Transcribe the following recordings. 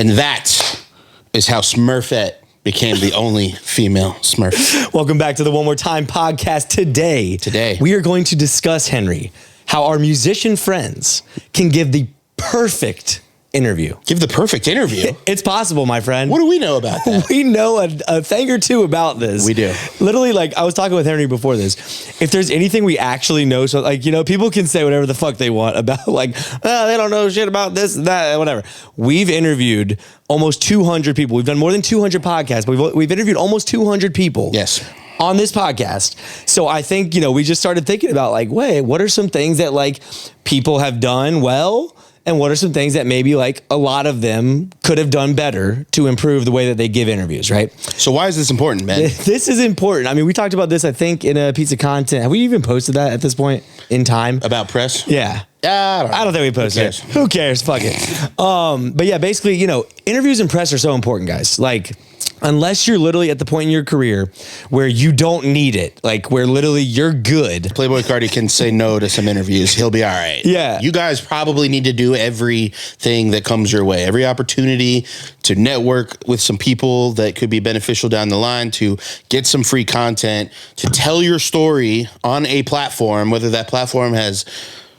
And that is how Smurfette became the only female Smurf. Welcome back to the One More Time podcast. Today, we are going to discuss, Henry, how our musician friends can give the perfect interview. Give the perfect interview? It's possible, my friend. What do we know about that? We know a thing or two about this. We do. Literally, like, I was talking with Henry before this. If there's anything we actually know, so, like, you know, people can say whatever the fuck they want about, like, they don't know shit about this, that, whatever. We've interviewed almost 200 people. We've done more than 200 podcasts, but we've interviewed almost 200 people. Yes. On this podcast. So I think, you know, we just started thinking about, like, wait, what are some things that, like, people have done well? And what are some things that maybe, like, a lot of them could have done better to improve the way that they give interviews, right? So why is this important, man? This is important. I mean, we talked about this, I think, in a piece of content. Have we even posted that at this point in time? About press? Yeah. I don't think we posted it. Who cares? Fuck it. But yeah, basically, you know, interviews and press are so important, guys. Like, unless you're literally at the point in your career where you don't need it, like where literally you're good. Playboy Cardi can say no to some interviews. He'll be all right. Yeah. You guys probably need to do everything that comes your way. Every opportunity to network with some people that could be beneficial down the line, to get some free content, to tell your story on a platform, whether that platform has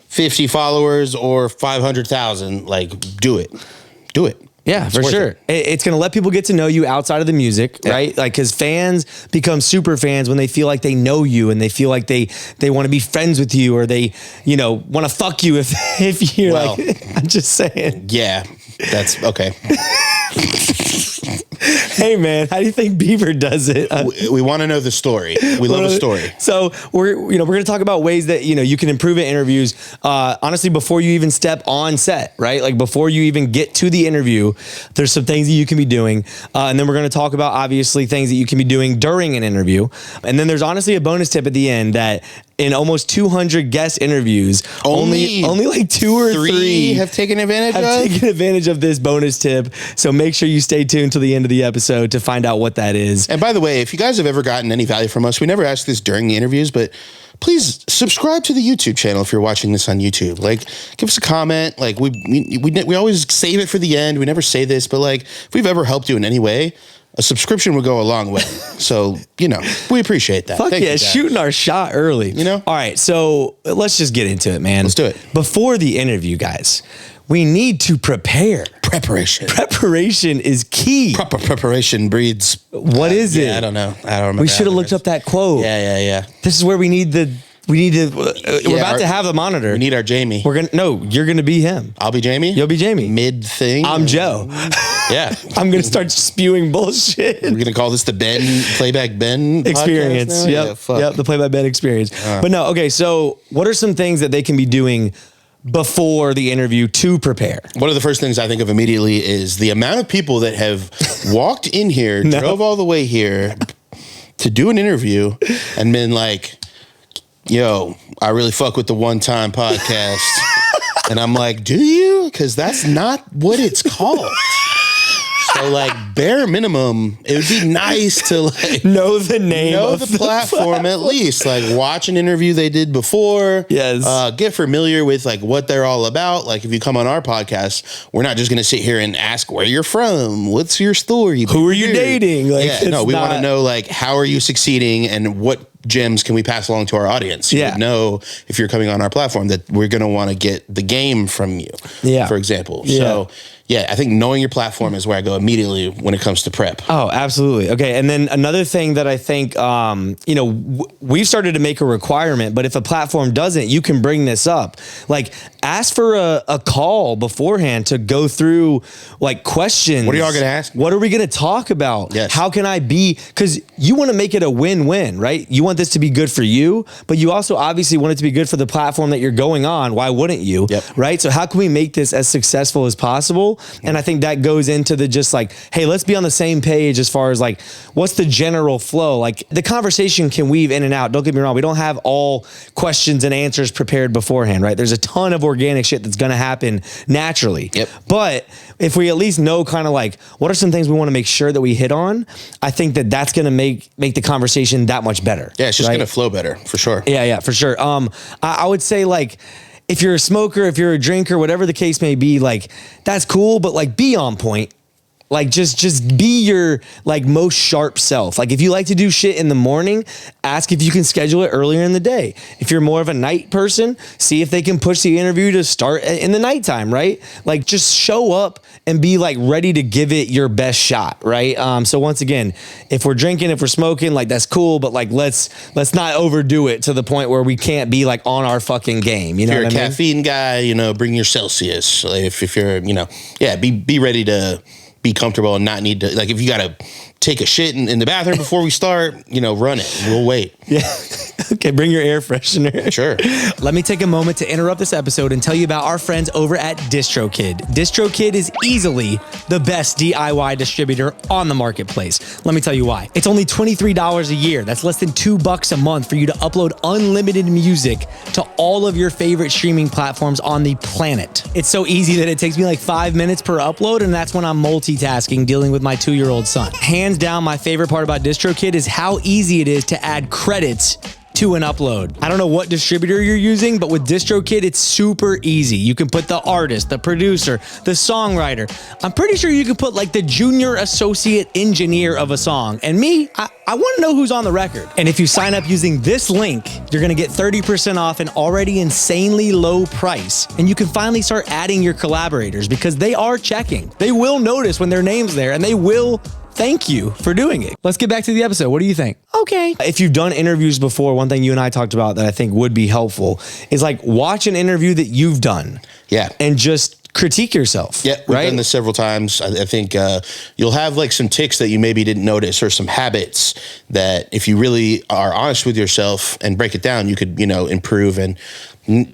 50 followers or 500,000, like, do it. Do it. Yeah, for sure. It's going to let people get to know you outside of the music, right? Like, because fans become super fans when they feel like they know you and they feel like they want to be friends with you, or they, you know, want to fuck you if you're like, I'm just saying. Yeah, that's okay. Hey man, how do you think Bieber does it? We want to know the story. We love a story. So we're going to talk about ways that, you know, you can improve in interviews. Honestly, before you even step on set, right? Like, before you even get to the interview, there's some things that you can be doing. And then we're going to talk about, obviously, things that you can be doing during an interview. And then there's honestly a bonus tip at the end that in almost 200 guest interviews, only like 2 or 3 have taken advantage of this bonus tip. So make sure you stay tuned to the end of the episode to find out what that is. And by the way, if you guys have ever gotten any value from us, we never ask this during the interviews, but please subscribe to the YouTube channel if you're watching this on YouTube. Like, give us a comment. Like, we always save it for the end. We never say this, but, like, if we've ever helped you in any way, a subscription would go a long way. So, you know, we appreciate that. Fuck yeah, shooting our shot early. You know? All right, so let's just get into it, man. Let's do it. Before the interview, guys, we need to prepare. Preparation is key. Proper preparation breeds. What is it? I don't know. I don't remember. We should have looked up that quote. Yeah. This is where we need to. We're about to have the monitor. We need our Jamie. You're gonna be him. I'll be Jamie. You'll be Jamie. Mid thing. I'm Joe. Yeah. I'm gonna start spewing bullshit. We're gonna call this the Playback Ben experience. Yep. The Playback Ben experience. But no, okay. So, what are some things that they can be doing before the interview to prepare? One of the first things I think of immediately is the amount of people that have walked in here, drove all the way here to do an interview, and been like, yo, I really fuck with the One Time podcast. And I'm like, do you? Because that's not what it's called. So, like, bare minimum, it would be nice to, like, know the name of the platform at least. Like, watch an interview they did before. Yes. Get familiar with, like, what they're all about. Like, if you come on our podcast, we're not just going to sit here and ask where you're from. What's your story? Who are you dating? Like, we want to know, like, how are you succeeding and what gems can we pass along to our audience? You would know if you're coming on our platform that we're going to want to get the game from you, for example. So, yeah, I think knowing your platform is where I go immediately when it comes to prep. Oh, absolutely. Okay. And then another thing that I think, you know, we've started to make a requirement, but if a platform doesn't, you can bring this up. Like, ask for a call beforehand to go through, like, questions. What are y'all going to ask? What are we going to talk about? Yes. How can I be? Because you want to make it a win-win, right? You want this to be good for you, but you also obviously want it to be good for the platform that you're going on. Why wouldn't you? Yep. Right? So how can we make this as successful as possible? And I think that goes into the just like, hey, let's be on the same page as far as like, what's the general flow? Like, the conversation can weave in and out. Don't get me wrong. We don't have all questions and answers prepared beforehand, right? There's a ton of organic shit that's going to happen naturally. Yep. But if we at least know kind of like, what are some things we want to make sure that we hit on? I think that that's going to make the conversation that much better. Yeah, it's just going to flow better, for sure. Yeah, for sure. I would say, like, if you're a smoker, if you're a drinker, whatever the case may be, like, that's cool, but like, be on point. Like just be your like most sharp self. Like if you like to do shit in the morning, ask if you can schedule it earlier in the day. If you're more of a night person, see if they can push the interview to start in the nighttime, right? Like just show up and be like ready to give it your best shot, right? So once again, if we're drinking, if we're smoking, like that's cool, but like let's not overdo it to the point where we can't be like on our fucking game. You know, if you're what a I mean? caffeine guy, you know, bring your Celsius. If you're, you know, be ready to be comfortable and not need to, like, if you gotta take a shit in the bathroom before we start, you know, run it. We'll wait. Yeah. Okay, bring your air freshener. Sure. Let me take a moment to interrupt this episode and tell you about our friends over at DistroKid. DistroKid is easily the best DIY distributor on the marketplace. Let me tell you why. It's only $23 a year. That's less than $2 a month for you to upload unlimited music to all of your favorite streaming platforms on the planet. It's so easy that it takes me like 5 minutes per upload, and that's when I'm multitasking, dealing with my 2-year-old son. Hands down, my favorite part about DistroKid is how easy it is to add credits to an upload. I don't know what distributor you're using, but with DistroKid, it's super easy. You can put the artist, the producer, the songwriter. I'm pretty sure you can put like the junior associate engineer of a song. And me, I want to know who's on the record. And if you sign up using this link, you're going to get 30% off an already insanely low price. And you can finally start adding your collaborators because they are checking. They will notice when their name's there and they will thank you for doing it. Let's get back to the episode. What do you think? Okay. If you've done interviews before, one thing you and I talked about that I think would be helpful is like watch an interview that you've done. Yeah. And just critique yourself. Yeah, we've done this several times. I think you'll have like some tics that you maybe didn't notice or some habits that if you really are honest with yourself and break it down, you could, you know, improve and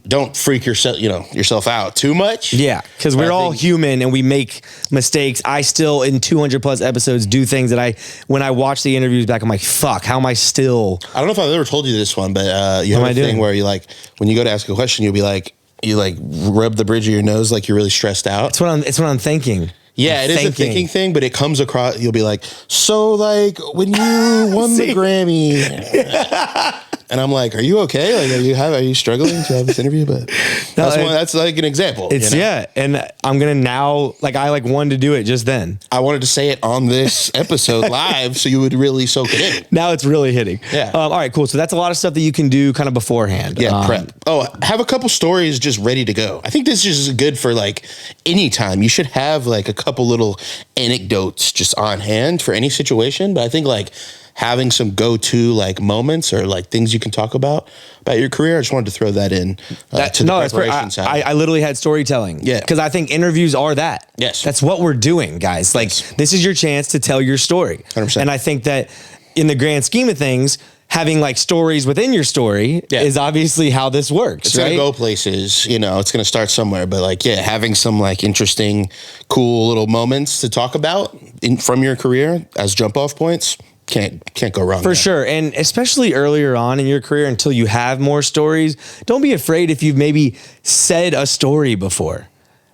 don't freak yourself out too much. Yeah, because we're all human and we make mistakes. I still, in 200 plus episodes, do things that when I watch the interviews back, I'm like, fuck, how am I still? I don't know if I've ever told you this one, but you have a thing where you like, when you go to ask a question, you'll be like, you like rub the bridge of your nose like you're really stressed out. It's what I'm thinking. Yeah, it is a thinking thing, but it comes across, you'll be like, so like when you won the Grammy. And I'm like, are you okay? Like, are you struggling to have this interview? But that's like an example. It's, you know? Yeah. And I'm going to now, like, I like wanted to do it just then. I wanted to say it on this episode live so you would really soak it in. Now it's really hitting. Yeah. All right, cool. So that's a lot of stuff that you can do kind of beforehand. Yeah, prep. Have a couple stories just ready to go. I think this is good for like any time. You should have like a couple little anecdotes just on hand for any situation. But I think like having some go-to like moments or like things you can talk about your career. I just wanted to throw that in to the preparation side. I literally had storytelling. Yeah. Because I think interviews are that. Yes. That's what we're doing, guys. Like, this is your chance to tell your story. 100%. And I think that in the grand scheme of things, having like stories within your story is obviously how this works. It's gonna go places, you know, it's gonna start somewhere, but like, yeah, having some like interesting, cool little moments to talk about from your career as jump off points. Can't go wrong. For sure. And especially earlier on in your career, until you have more stories, don't be afraid if you've maybe said a story before.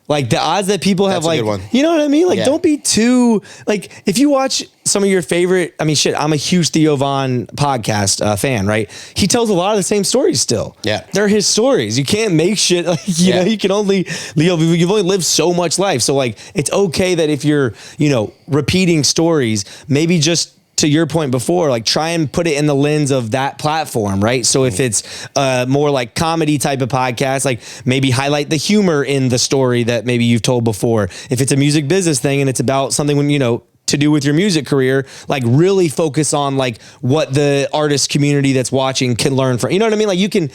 Like the odds that people have, like, you know what I mean? Like, don't be too, like, if you watch some of your favorite, I mean, shit, I'm a huge Theo Von podcast fan, right? He tells a lot of the same stories still. Yeah. They're his stories. You can't make shit, like, you know, you can only, you've only lived so much life. So like, it's okay that if you're, you know, repeating stories, maybe just, to your point before, like try and put it in the lens of that platform, right? So if it's more like comedy type of podcast, like maybe highlight the humor in the story that maybe you've told before. If it's a music business thing and it's about something when, you know, to do with your music career, like really focus on like what the artist community that's watching can learn from, you know what I mean? Like you can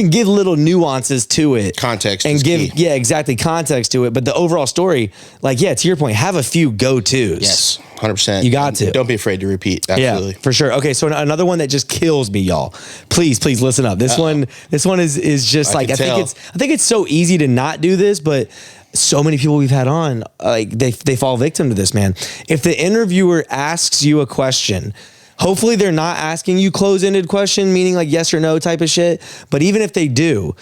give little nuances to it. Context and is give, key. yeah, exactly. Context to it. But the overall story, like, yeah, to your point, have a few go-tos. Yes. 100%. You got to. Don't be afraid to repeat. Absolutely. Yeah, for sure. Okay, so another one that just kills me, y'all. Please listen up. This one is just like, I think it's so easy to not do this, but so many people we've had on, like they fall victim to this, man. If the interviewer asks you a question, hopefully they're not asking you close-ended question, meaning like yes or no type of shit. But even if they do,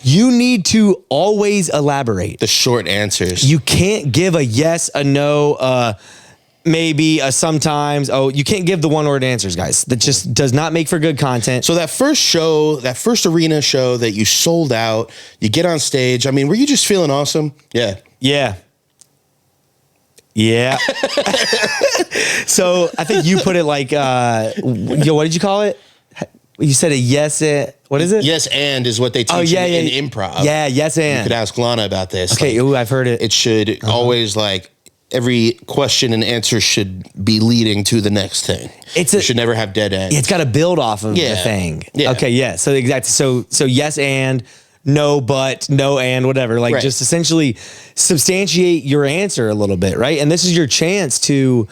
you need to always elaborate. The short answers. You can't give a yes, a no, maybe sometimes. You can't give the one word answers, guys. That just does not make for good content. So that first arena show that you sold out, you get on stage. I mean, were you just feeling awesome? Yeah. Yeah. Yeah. So I think you put it like, what did you call it? You said a yes and, what is it? Yes and is what they teach in improv. Yeah, yes and. You could ask Lana about this. Okay, ooh, I've heard it. It should always like, every question and answer should be leading to the next thing. You should never have dead ends. It's got to build off of the thing. Yeah. Okay, yeah. So exactly. So yes and, no but, no and, whatever. Like just essentially substantiate your answer a little bit, right? And this is your chance to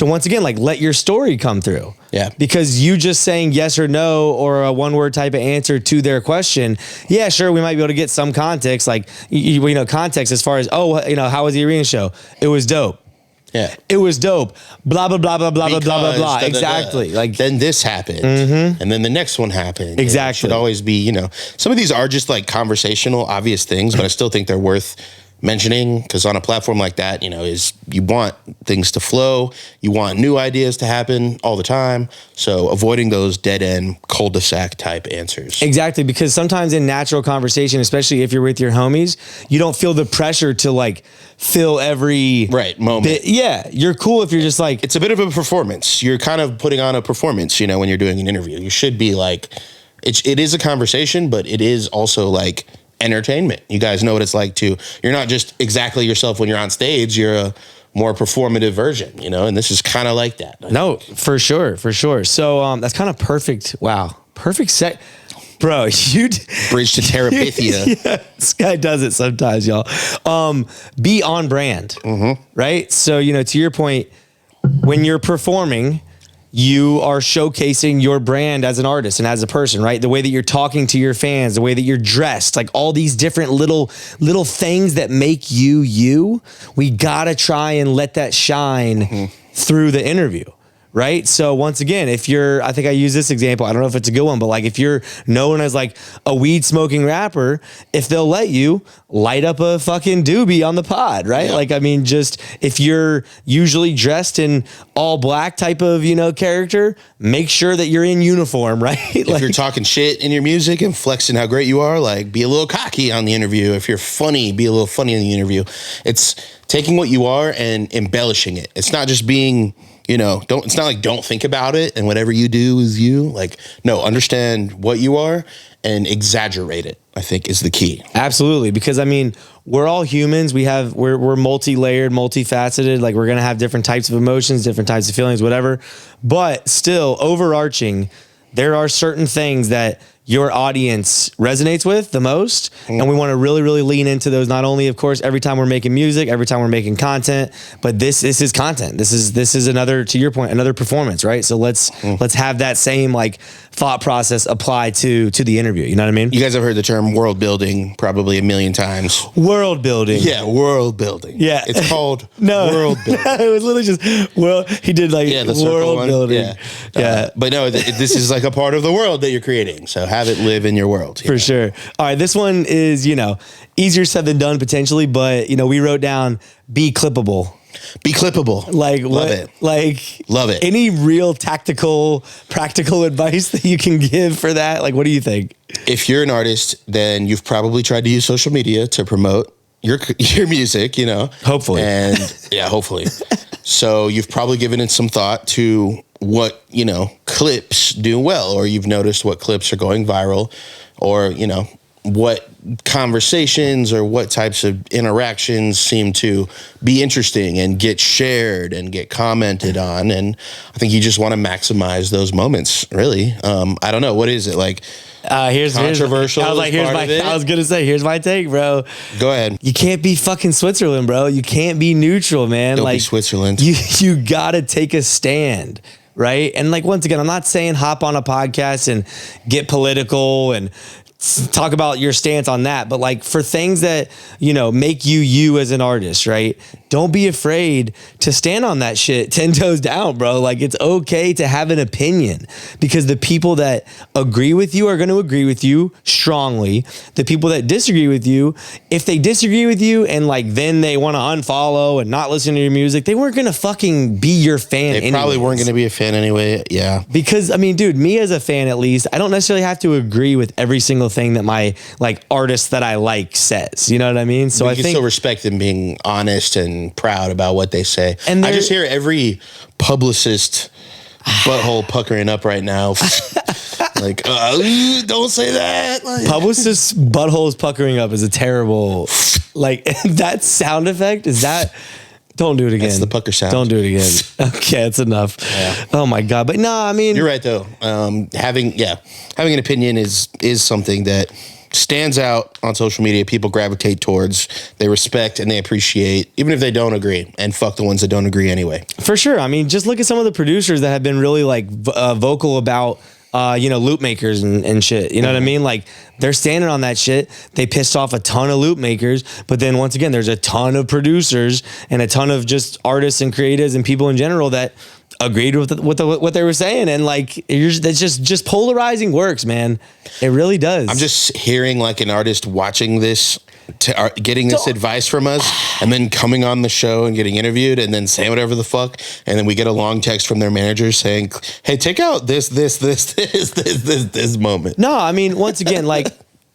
once again, like let your story come through. Yeah. Because you just saying yes or no or a one word type of answer to their question. Yeah, sure. We might be able to get some context, like, context as far as, how was the arena show? It was dope. Yeah. It was dope. Blah, blah, blah, blah, blah, blah, blah, blah, blah. Exactly. Like then this happened. And then the next one happened. Exactly. It should always be, some of these are just like conversational, obvious things, but I still think they're worth mentioning, because on a platform like that, is you want things to flow, you want new ideas to happen all the time, so avoiding those dead end cul-de-sac type answers. Exactly, because sometimes in natural conversation, especially if you're with your homies, you don't feel the pressure to like fill every moment. Yeah, you're cool if you're just like, it's a bit of a performance. You're kind of putting on a performance, when you're doing an interview. You should be like, it is a conversation, but it is also like entertainment. You guys know what it's like you're not just exactly yourself when you're on stage, you're a more performative version, and this is kind of like that. No, for sure. So that's kind of perfect. Wow. Perfect set. Bro, you bridge to Terabithia. Yeah, this guy does it sometimes, y'all. Be on brand, right? So, to your point, when you're performing, you are showcasing your brand as an artist and as a person, right? The way that you're talking to your fans, the way that you're dressed, like all these different little things that make you, we gotta try and let that shine through the interview. Right. So once again, I think I use this example, I don't know if it's a good one, but like if you're known as like a weed smoking rapper, if they'll let you light up a fucking doobie on the pod, right? Yeah. Like, I mean, just if you're usually dressed in all black type of, character, make sure that you're in uniform, right? If you're talking shit in your music and flexing how great you are, like be a little cocky on the interview. If you're funny, be a little funny in the interview. It's taking what you are and embellishing it. It's not just being, it's not like don't think about it and whatever you do is you. Like, no, understand what you are and exaggerate it, I think is the key. Absolutely. Because I mean, we're all humans. We're multi-layered, multifaceted. Like we're going to have different types of emotions, different types of feelings, whatever. But still overarching, there are certain things that your audience resonates with the most. And we want to really, really lean into those. Not only, of course, every time we're making music, every time we're making content, but this is content. This is another, to your point, another performance, right? So let's have that same like thought process apply to the interview. You know what I mean? You guys have heard the term world building probably a million times. World building. Yeah, world building. Yeah. It's called no. world building. It was literally just, he did like the world one. building. Yeah. But no, this is like a part of the world that you're creating. So have it live in your world. For sure. All right. This one is, easier said than done potentially, but, we wrote down be clippable. Be clippable. Like love it. Like love it. Any real tactical, practical advice that you can give for that? Like, what do you think? If you're an artist, then you've probably tried to use social media to promote your music, Hopefully. And hopefully. So you've probably given it some thought to what, clips do well, or you've noticed what clips are going viral, or, what conversations or what types of interactions seem to be interesting and get shared and get commented on. And I think you just want to maximize those moments, really. I don't know. What is it like? Here's controversial. I was gonna say, here's my take, bro. Go ahead. You can't be fucking Switzerland, bro. You can't be neutral, man. Don't be Switzerland. You gotta take a stand. Right. And like, once again, I'm not saying hop on a podcast and get political and talk about your stance on that, but like for things that, make you as an artist, right? Don't be afraid to stand on that shit 10 toes down, bro. Like, it's okay to have an opinion, because the people that agree with you are going to agree with you strongly. The people that disagree with you, if they disagree with you and like then they want to unfollow and not listen to your music, they weren't going to fucking be your fan. They probably weren't going to be a fan anyway. Yeah. Because I mean, dude, me as a fan, at least, I don't necessarily have to agree with every single thing that my like artist that I like says. You know what I mean? So I I can think still respect them being honest and proud about what they say. And I just hear every publicist butthole puckering up right now. Like, don't say that. Like, publicist buttholes puckering up is a terrible, like that sound effect. Is that? Don't do it again. That's the pucker sound. Don't do it again. Okay, it's enough. Yeah. Oh my God. But no, I mean, you're right though. Having an opinion is something that stands out on social media. People gravitate towards, they respect and they appreciate, even if they don't agree. And fuck the ones that don't agree anyway. For sure. I mean, just look at some of the producers that have been really like vocal about loop makers and shit. You know what I mean? Like they're standing on that shit. They pissed off a ton of loop makers, but then once again, there's a ton of producers and a ton of just artists and creatives and people in general that agreed with what they were saying. And like, that's just polarizing works, man. It really does. I'm just hearing like an artist watching this, getting this advice from us, and then coming on the show and getting interviewed and then saying whatever the fuck. And then we get a long text from their manager saying, hey, take out this moment. No, I mean, once again, like,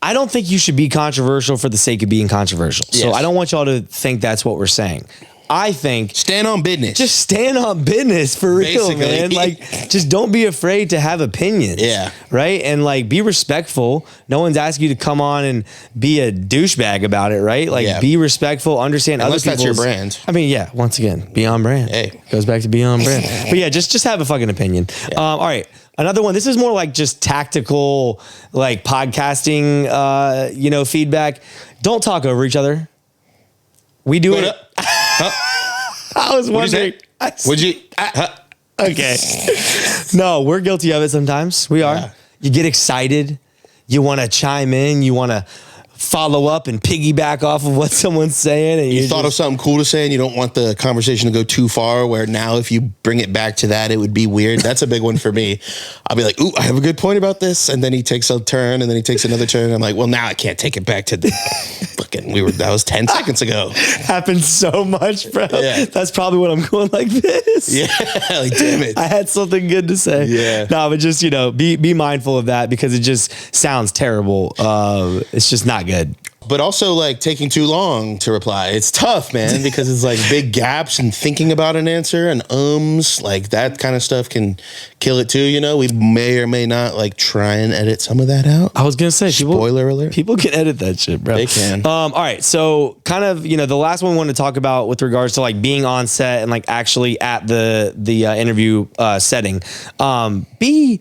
I don't think you should be controversial for the sake of being controversial. So I don't want y'all to think that's what we're saying. I think stand on business. Just stand on business for real, basically, man. Like, just don't be afraid to have opinions. Yeah. Right. And like, be respectful. No one's asking you to come on and be a douchebag about it. Right. Like, be respectful. Understand unless other people's. That's your brand. I mean, yeah. Once again, be on brand. Hey, goes back to be on brand. But yeah, just have a fucking opinion. Yeah. All right. Another one. This is more like just tactical, like podcasting, feedback. Don't talk over each other. We do it. I was wondering. Would you? Okay. No, we're guilty of it sometimes. We are. Yeah. You get excited. You want to chime in. You want to follow up and piggyback off of what someone's saying. And you thought of something cool to say and you don't want the conversation to go too far where now if you bring it back to that, it would be weird. That's a big one for me. I'll be like, ooh, I have a good point about this. And then he takes a turn and then he takes another turn. I'm like, well, now I can't take it back to the fucking, that was 10 seconds ago. Happens so much, bro. Yeah. That's probably what I'm going like this. Yeah. Like, damn it. I had something good to say. Yeah. No, but just, be mindful of that because it just sounds terrible. It's just not good. But also like taking too long to reply. It's tough, man, because it's like big gaps and thinking about an answer and like that kind of stuff can kill it too. We may or may not like try and edit some of that out. I was going to say, spoiler alert. People can edit that shit, bro. They can. All right. So kind of, the last one we wanted to talk about with regards to like being on set and like actually at the interview setting, be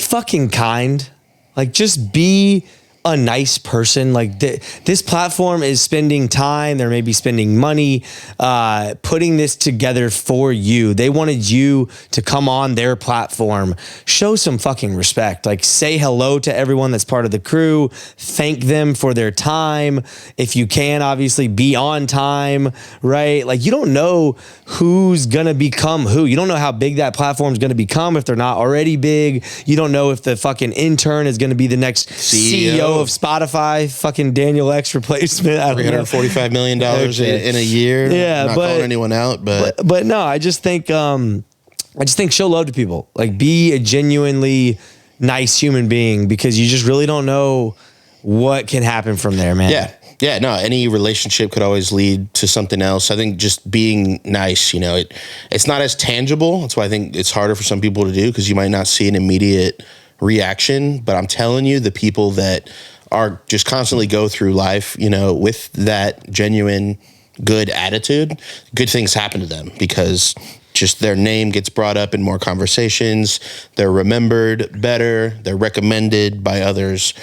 fucking kind. Like just be a nice person. Like this platform is spending time. They're maybe spending money, putting this together for you. They wanted you to come on their platform, show some fucking respect. Like say hello to everyone that's part of the crew. Thank them for their time. If you can, obviously be on time, right? Like you don't know who's gonna become who. You don't know how big that platform is gonna become if they're not already big. You don't know if the fucking intern is gonna be the next CEO of Spotify, fucking Daniel X replacement. $345 million in a year. Yeah, I'm not calling anyone out, but no, I just think show love to people. Like be a genuinely nice human being because you just really don't know what can happen from there, man. Yeah. Yeah, no, any relationship could always lead to something else. I think just being nice, it's not as tangible. That's why I think it's harder for some people to do because you might not see an immediate reaction, but I'm telling you, the people that are just constantly go through life, with that genuine good attitude, good things happen to them because just their name gets brought up in more conversations. They're remembered better. They're recommended by others.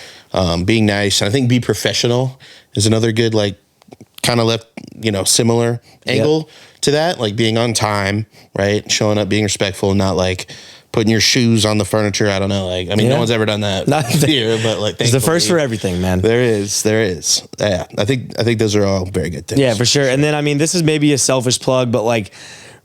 Being nice. And I think be professional is another good, like kind of left, similar angle to that, like being on time, right? Showing up, being respectful, not like putting your shoes on the furniture. I don't know. Like, no one's ever done that here, but like, there's a first for everything, man. There is. Yeah. I think those are all very good things. Yeah, for sure. And then, this is maybe a selfish plug, but like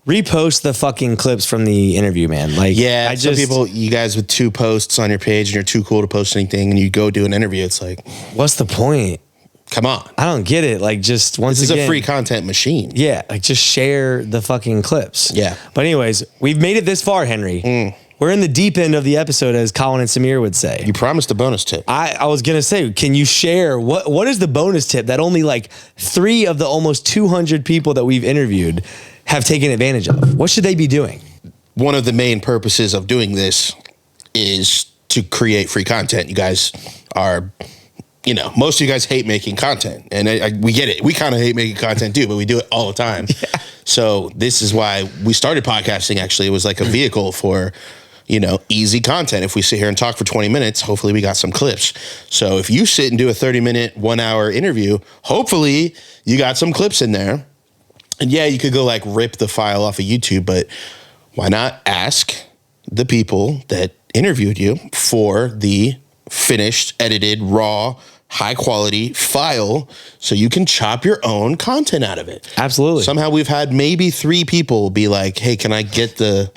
repost the fucking clips from the interview, man. Like, yeah, some people, you guys with 2 posts on your page and you're too cool to post anything and you go do an interview. It's like, what's the point? Come on. I don't get it. Like, just once again, this is a free content machine. Yeah. Like, just share the fucking clips. Yeah. But anyways, we've made it this far, Henry. we're in the deep end of the episode, as Colin and Samir would say. You promised a bonus tip. I was going to say, can you share what is the bonus tip that only like 3 of the almost 200 people that we've interviewed have taken advantage of? What should they be doing? One of the main purposes of doing this is to create free content. You guys are, most of you guys hate making content, and we get it. We kind of hate making content too, but we do it all the time. Yeah. So this is why we started podcasting. Actually, it was like a vehicle for, easy content. If we sit here and talk for 20 minutes, hopefully we got some clips. So if you sit and do a 30-minute, 1-hour interview, hopefully you got some clips in there. And yeah, you could go like rip the file off of YouTube, but why not ask the people that interviewed you for the finished, edited, raw, high quality file so you can chop your own content out of it. Absolutely. Somehow we've had maybe 3 people be like, hey, can I get the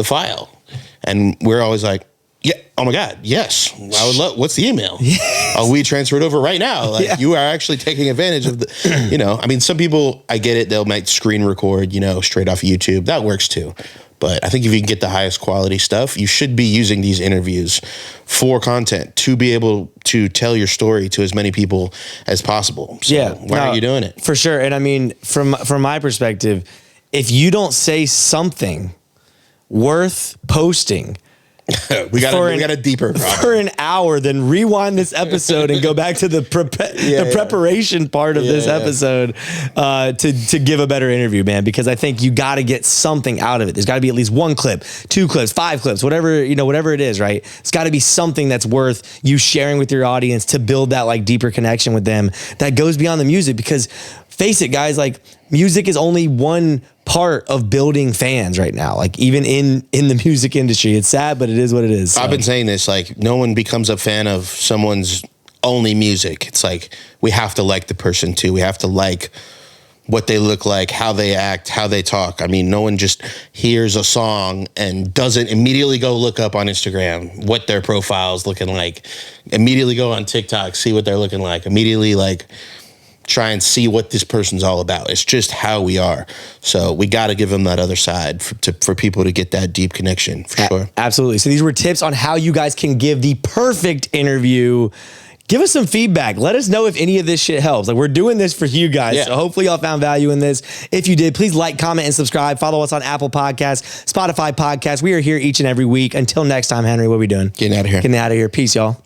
file? And we're always like, yeah, oh my God, yes. I would love, what's the email? Yes. We transfer it over right now. Like you are actually taking advantage of the, some people, I get it. They'll make screen record, straight off YouTube. That works too. But I think if you can get the highest quality stuff, you should be using these interviews for content to be able to tell your story to as many people as possible. So why aren't you doing it? For sure. And from my perspective, if you don't say something worth posting, we got a deeper problem. For an hour, then rewind this episode and go back to the preparation part of this episode to give a better interview, man. Because I think you got to get something out of it. There's got to be at least 1 clip, 2 clips, 5 clips, whatever it is, right? It's got to be something that's worth you sharing with your audience to build that like deeper connection with them that goes beyond the music. Because face it, guys, like music is only one part of building fans right now. Like even in the music industry, it's sad, but it is what it is. So. I've been saying this, like no one becomes a fan of someone's only music. It's like, we have to like the person too. We have to like what they look like, how they act, how they talk. I mean, no one just hears a song and doesn't immediately go look up on Instagram what their profile's looking like, immediately go on TikTok, see what they're looking like, immediately like try and see what this person's all about. It's just how we are. So we got to give them that other side for people to get that deep connection, for sure. Absolutely. So these were tips on how you guys can give the perfect interview. Give us some feedback. Let us know if any of this shit helps. Like, we're doing this for you guys. Yeah. So hopefully y'all found value in this. If you did, please like, comment, and subscribe. Follow us on Apple Podcasts, Spotify Podcasts. We are here each and every week. Until next time, Henry, what are we doing? Getting out of here. Getting out of here. Peace, y'all.